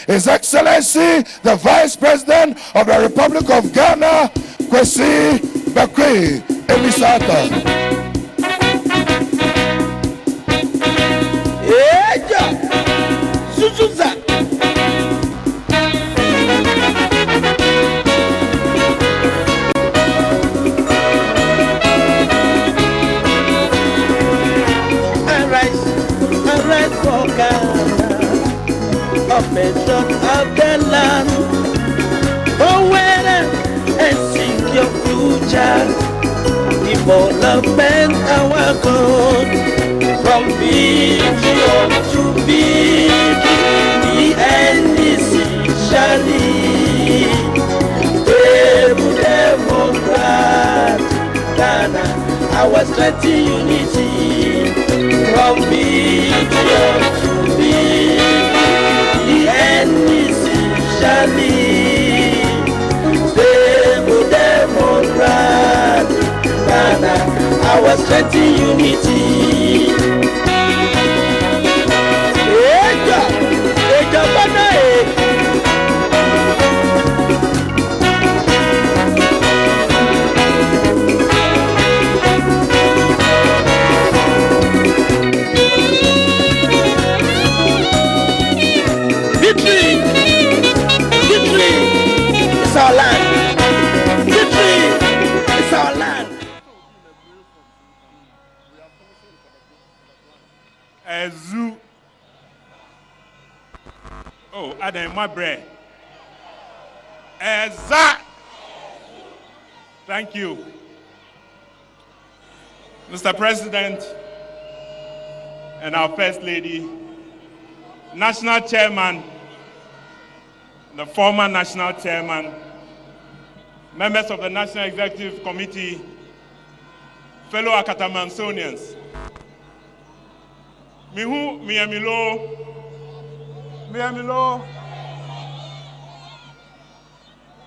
His Excellency, the Vice President of the Republic of Ghana, Kwesi Bekwai Emisata. Patron of the land, for weather and seek your future. Development our good, from vision to vision, the NDC shall lead. Stable Democrat, Ghana, our strength in unity, from vision to vision. NDC shall lead, stable Democrat, Ghana, our strength in unity. It's our land. Victory! It's our land. Zoo. Oh, Adam, my bread. Thank you. Mr. President and our First Lady, National Chairman, the former National Chairman, members of the National Executive Committee, fellow Akatamansonians. Mihu Miamilo.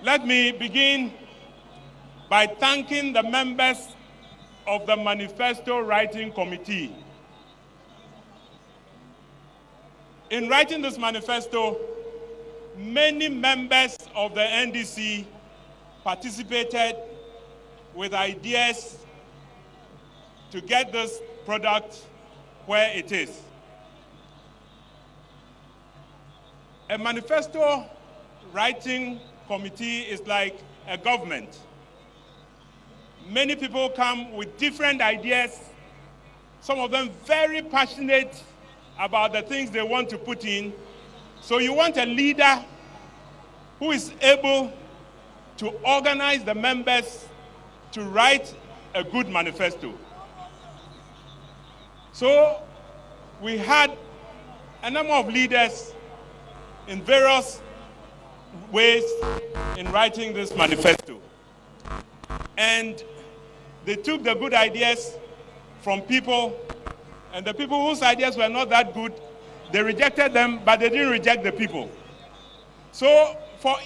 Let me begin by thanking the members of the Manifesto Writing Committee. In writing this manifesto, many members of the NDC participated with ideas to get this product where it is. A manifesto writing committee is like a government. Many people come with different ideas, some of them very passionate about the things they want to put in. So you want a leader who is able to organize the members to write a good manifesto. So we had a number of leaders in various ways in writing this manifesto. And they took the good ideas from people, and the people whose ideas were not that good, they rejected them, but they didn't reject the people. So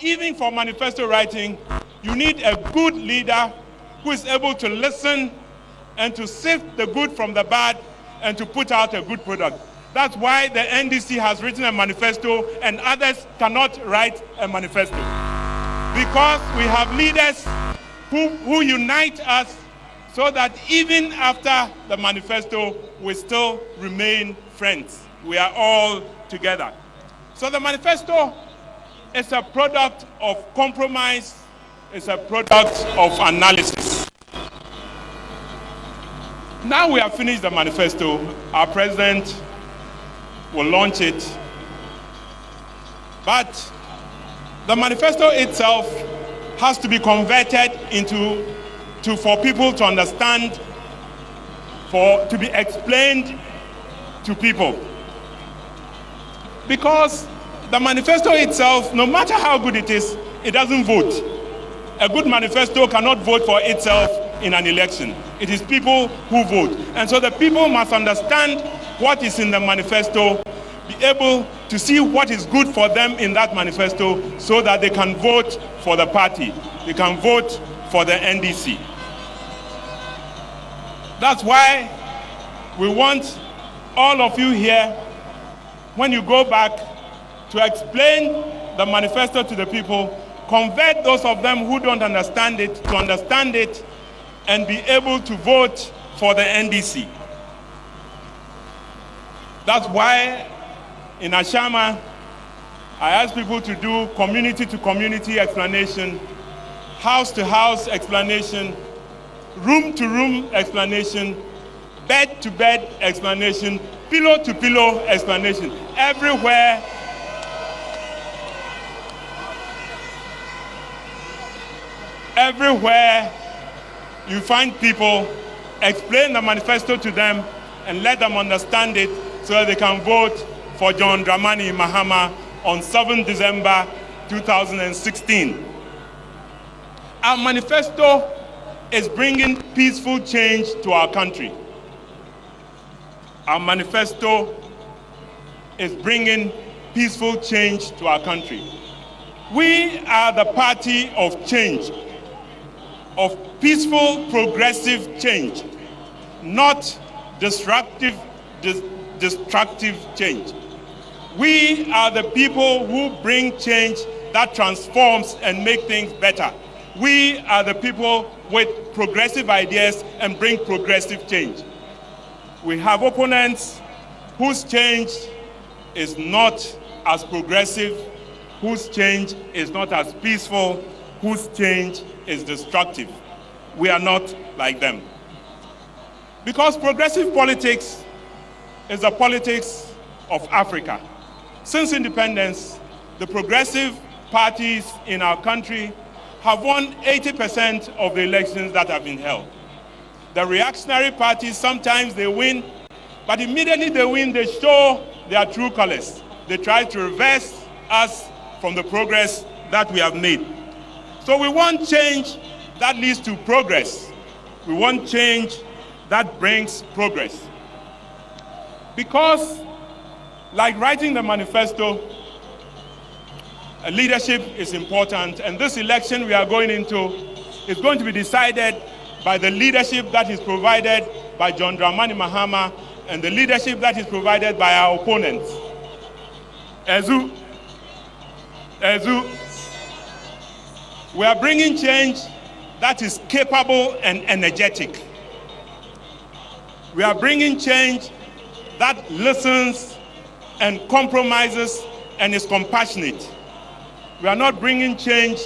even for manifesto writing, you need a good leader who is able to listen and to sift the good from the bad and to put out a good product. That's why the NDC has written a manifesto and others cannot write a manifesto. Because we have leaders who unite us so that even after the manifesto, we still remain friends. We are all together. So the manifesto is a product of compromise, it's a product of analysis. Now we have finished the manifesto. Our president will launch it. But the manifesto itself has to be converted for people to understand, to be explained to people. Because the manifesto itself, no matter how good it is, it doesn't vote. A good manifesto cannot vote for itself in an election. It is people who vote. And so the people must understand what is in the manifesto, be able to see what is good for them in that manifesto so that they can vote for the party. They can vote for the NDC. That's why we want all of you here, when you go back to explain the manifesto to the people, convert those of them who don't understand it to understand it, and be able to vote for the NDC. That's why in Ashama, I ask people to do community-to-community explanation, house-to-house explanation, room-to-room explanation, bed-to-bed explanation, pillow-to-pillow explanation. Everywhere you find people, explain the manifesto to them and let them understand it so that they can vote for John Dramani Mahama on 7 December 2016. Our manifesto is bringing peaceful change to our country. Our manifesto is bringing peaceful change to our country. We are the party of change, of peaceful, progressive change, not destructive change. We are the people who bring change that transforms and make things better. We are the people with progressive ideas and bring progressive change. We have opponents whose change is not as progressive, whose change is not as peaceful, whose change is destructive. We are not like them. Because progressive politics is the politics of Africa. Since independence, the progressive parties in our country have won 80% of the elections that have been held. The reactionary parties, sometimes they win, but immediately they win, they show their true colors. They try to reverse us from the progress that we have made. So we want change that leads to progress. We want change that brings progress. Because, like writing the manifesto, leadership is important, and this election we are going into is going to be decided by the leadership that is provided by John Dramani Mahama and the leadership that is provided by our opponents. Ezu, we are bringing change that is capable and energetic. We are bringing change that listens and compromises and is compassionate. We are not bringing change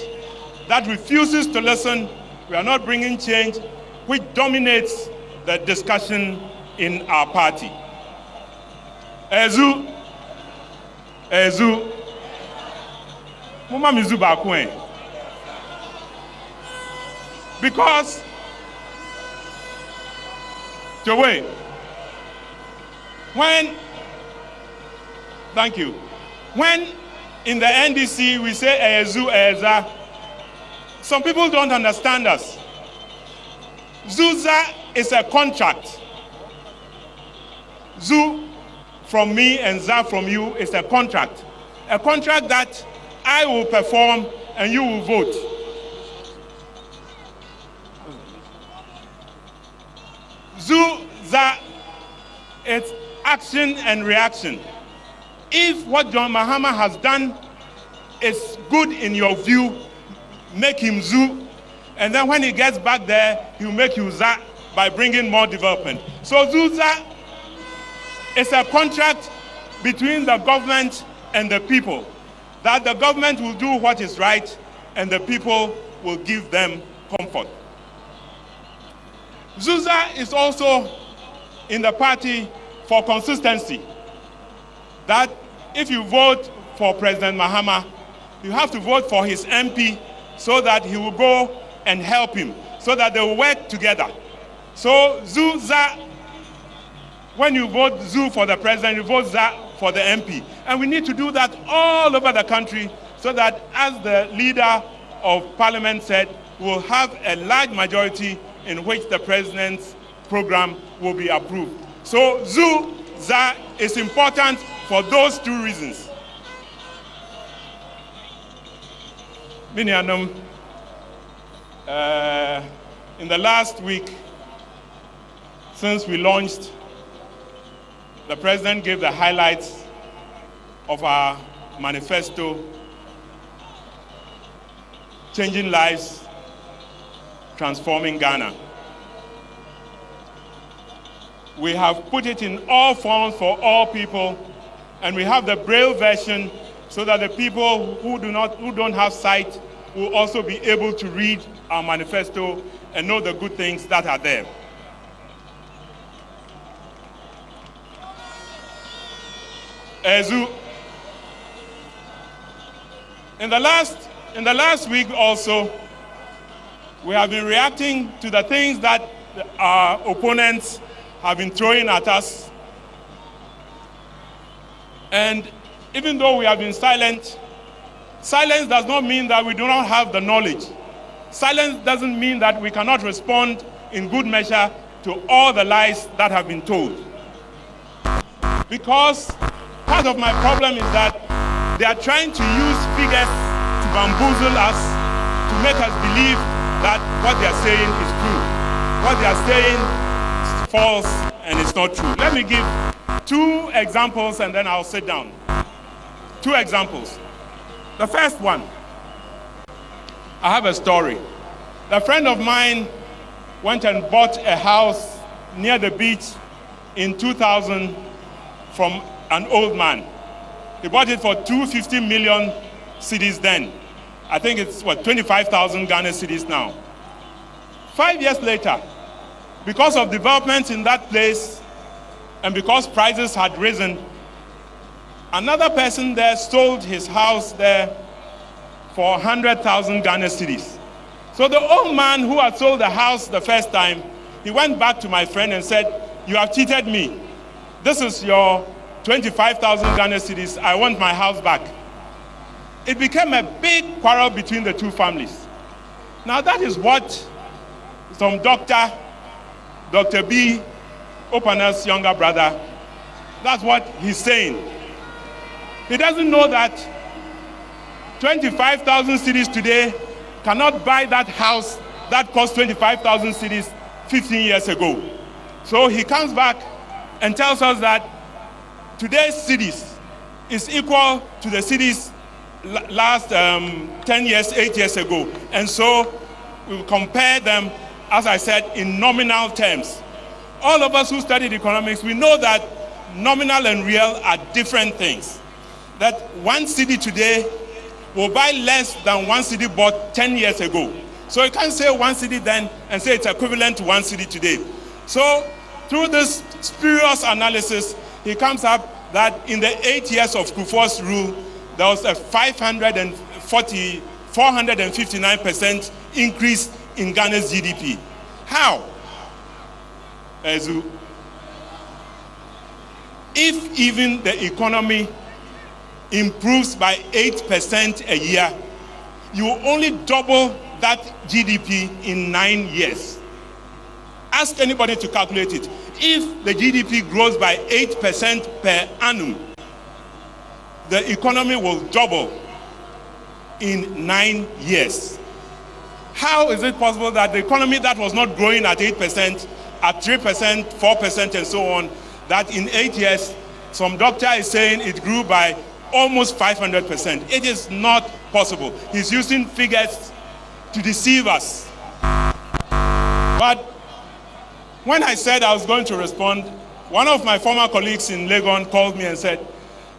that refuses to listen. We are not bringing change which dominates the discussion in our party. Ezu, Muma Mizu Bakwen. Because, thank you. When in the NDC we say Ezu, Eza, some people don't understand us. Zuza is a contract. Zu from me and Za from you is a contract. A contract that I will perform and you will vote. Zu-Za, it's action and reaction. If what John Mahama has done is good in your view, make him Zu, and then when he gets back there, he'll make you Za by bringing more development. So Zu-Za is a contract between the government and the people, that the government will do what is right and the people will give them comfort. Zuza is also in the party for consistency, that if you vote for President Mahama, you have to vote for his MP so that he will go and help him, so that they will work together. So Zuza, when you vote Zu for the president, you vote Za for the MP. And we need to do that all over the country so that, as the leader of parliament said, we'll have a large majority in which the president's program will be approved. So Zu-Za is important for those two reasons. Minianum, in the last week, since we launched, the president gave the highlights of our manifesto, Changing Lives, Transforming Ghana. We have put it in all forms for all people, and we have the Braille version so that the people who don't have sight will also be able to read our manifesto and know the good things that are there. Ezu, in the last week also, we have been reacting to the things that our opponents have been throwing at us. And even though we have been silent, silence does not mean that we do not have the knowledge. Silence doesn't mean that we cannot respond in good measure to all the lies that have been told. Because part of my problem is that they are trying to use figures to bamboozle us, to make us believe that what they are saying is true. What they are saying is false and it's not true. Let me give 2 examples and then I'll sit down. 2 examples. The first one, I have a story. A friend of mine went and bought a house near the beach in 2000 from an old man. He bought it for 250 million cedis then. I think it's 25,000 Ghana cedis now. 5 years later, because of developments in that place and because prices had risen, another person there sold his house there for 100,000 Ghana cedis. So the old man who had sold the house the first time, he went back to my friend and said, "You have cheated me. This is your 25,000 Ghana cedis. I want my house back." It became a big quarrel between the 2 families. Now that is what some Dr. B, Opaner's younger brother, that's what he's saying. He doesn't know that 25,000 cedis today cannot buy that house that cost 25,000 cedis 15 years ago. So he comes back and tells us that today's cedis is equal to the cedis last 10 years, 8 years ago. And so we compare them, as I said, in nominal terms. All of us who studied economics, we know that nominal and real are different things. That 1 cedi today will buy less than 1 cedi bought 10 years ago. So you can't say 1 cedi then and say it's equivalent to 1 cedi today. So through this spurious analysis, he comes up that in the 8 years of Kufuor's rule, there was a 459% increase in Ghana's GDP. How? Ezu, if even the economy improves by 8% a year, you will only double that GDP in 9 years. Ask anybody to calculate it. If the GDP grows by 8% per annum, the economy will double in 9 years. How is it possible that the economy that was not growing at 8%, at 3%, 4%, and so on, that in 8 years, some doctor is saying it grew by almost 500%. It is not possible. He's using figures to deceive us. But when I said I was going to respond, one of my former colleagues in Legon called me and said,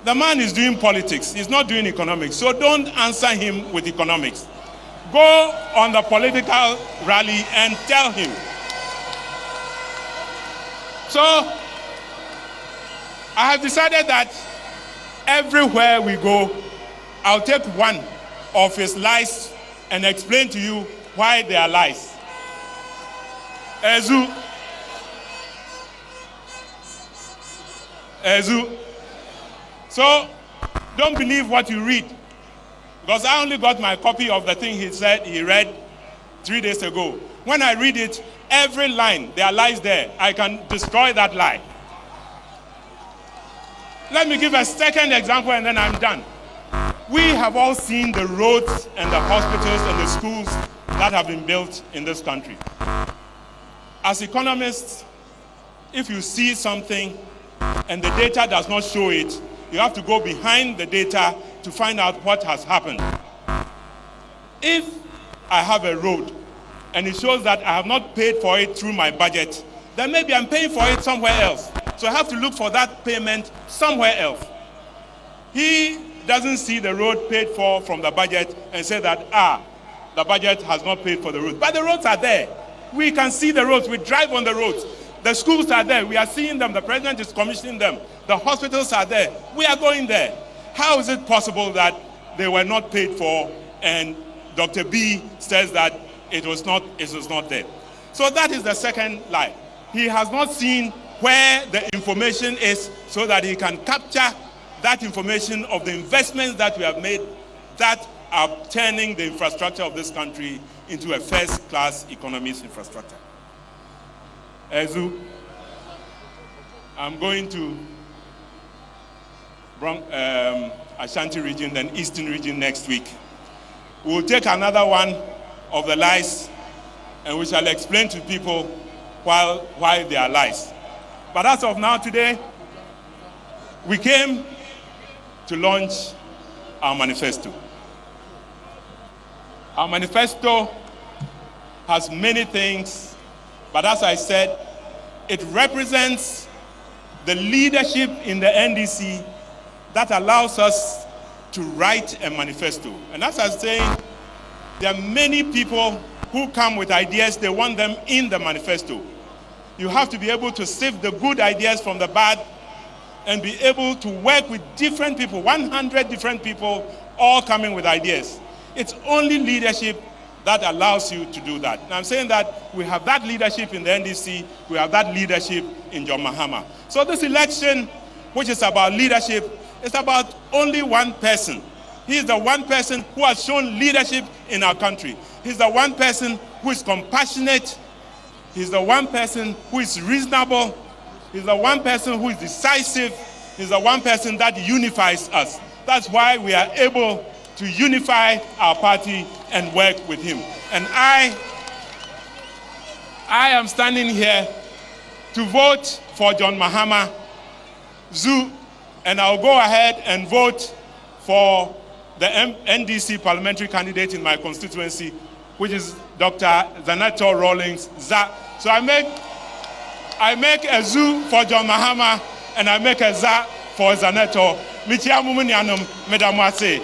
"The man is doing politics, he's not doing economics, so don't answer him with economics. Go on the political rally and tell him." So I have decided that everywhere we go, I'll take one of his lies and explain to you why they are lies. Ezu. So don't believe what you read, because I only got my copy of the thing he said he read 3 days ago. When I read it, every line, there are lies there. I can destroy that lie. Let me give a second example and then I'm done. We have all seen the roads and the hospitals and the schools that have been built in this country. As economists, if you see something and the data does not show it, you have to go behind the data to find out what has happened. If I have a road and it shows that I have not paid for it through my budget, then maybe I'm paying for it somewhere else. So I have to look for that payment somewhere else. He doesn't see the road paid for from the budget and say that, the budget has not paid for the road. But the roads are there. We can see the roads. We drive on the roads. The schools are there. We are seeing them. The president is commissioning them. The hospitals are there. We are going there. How is it possible that they were not paid for and Dr. B says that it was not there? So that is the second lie. He has not seen where the information is so that he can capture that information of the investments that we have made that are turning the infrastructure of this country into a first-class economy's infrastructure. Ezu, I'm going to Ashanti region, then Eastern region next week. We'll take another one of the lies and we shall explain to people why they are lies. But as of now, today, we came to launch our manifesto. Our manifesto has many things, but as I said, it represents the leadership in the NDC that allows us to write a manifesto. And as I was saying, there are many people who come with ideas, they want them in the manifesto. You have to be able to sift the good ideas from the bad and be able to work with different people, 100 different people, all coming with ideas. It's only leadership that allows you to do that. And I'm saying that we have that leadership in the NDC, we have that leadership in John Mahama. So this election, which is about leadership, is about only one person. He is the one person who has shown leadership in our country. He's the one person who is compassionate. He's the one person who is reasonable. He's the one person who is decisive. He's the one person that unifies us. That's why we are able to unify our party and work with him. And I am standing here to vote for John Mahama Zoo, and I'll go ahead and vote for the NDC parliamentary candidate in my constituency, which is Dr. Zanetor Rawlings. So I make a Zoo for John Mahama, and I make a Za for Zanetor. Michiamu Munyanum, Medamwase.